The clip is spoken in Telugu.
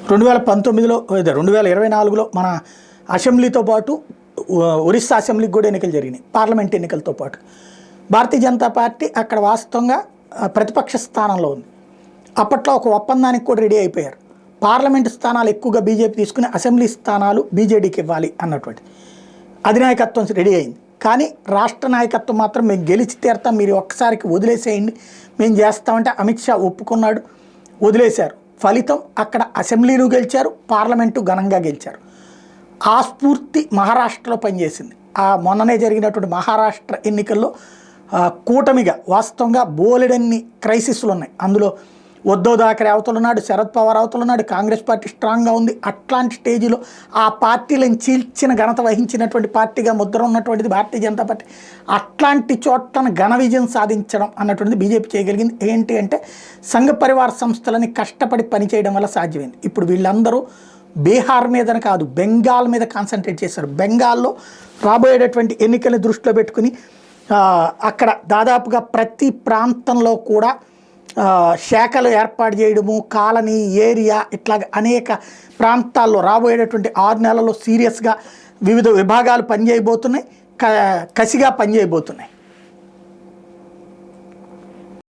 2019లో 2024లో మన అసెంబ్లీతో పాటు ఒరిస్సా అసెంబ్లీకి కూడా ఎన్నికలు జరిగినాయి. పార్లమెంట్ ఎన్నికలతో పాటు భారతీయ జనతా పార్టీ అక్కడ వాస్తవంగా ప్రతిపక్ష స్థానంలో ఉంది. అప్పట్లో ఒక ఒప్పందానికి కూడా రెడీ అయిపోయారు. పార్లమెంటు స్థానాలు ఎక్కువగా బీజేపీ తీసుకుని అసెంబ్లీ స్థానాలు బీజేడీకి ఇవ్వాలి అన్నటువంటి అధినాయకత్వం రెడీ అయింది. కానీ రాష్ట్ర నాయకత్వం మాత్రం మేము గెలిచి తీరుతాం, మీరు ఒక్కసారికి వదిలేసేయండి, మేము చేస్తామంటే అమిత్ షా ఒప్పుకున్నాడు, వదిలేశారు. ఫలితం అక్కడ అసెంబ్లీలు గెలిచారు, పార్లమెంటు ఘనంగా గెలిచారు. ఆ స్ఫూర్తి మహారాష్ట్రలో పనిచేసింది. ఆ మొన్ననే జరిగినటువంటి మహారాష్ట్ర ఎన్నికల్లో కూటమిగా వాస్తవంగా బోలెడన్ని క్రైసిస్లు ఉన్నాయి. అందులో ఉద్ధవ్ థాకరే అవతలున్నాడు, శరద్ పవార్ అవతలున్నాడు, కాంగ్రెస్ పార్టీ స్ట్రాంగ్గా ఉంది. అట్లాంటి స్టేజ్లో ఆ పార్టీలను చీల్చిన ఘనత వహించినటువంటి పార్టీగా ముద్ర ఉన్నటువంటిది భారతీయ జనతా పార్టీ. అట్లాంటి చోట్లను ఘన విజయం సాధించడం అన్నటువంటిది బీజేపీ చేయగలిగింది. ఏంటి అంటే సంఘ పరివార సంస్థలని కష్టపడి పనిచేయడం వల్ల సాధ్యమైంది. ఇప్పుడు వీళ్ళందరూ బీహార్ మీదనే కాదు, బెంగాల్ మీద కాన్సన్ట్రేట్ చేశారు. బెంగాల్లో రాబోయేటటువంటి ఎన్నికల్ని దృష్టిలో పెట్టుకుని అక్కడ దాదాపుగా ప్రతి ప్రాంతంలో కూడా శాఖలు ఏర్పాటు చేయడము, కాలనీ, ఏరియా, ఇట్లా అనేక ప్రాంతాల్లో రాబోయేటటువంటి 6 నెలల్లో సీరియస్గా వివిధ విభాగాలు పనిచేయబోతున్నాయి, కసిగా పనిచేయబోతున్నాయి.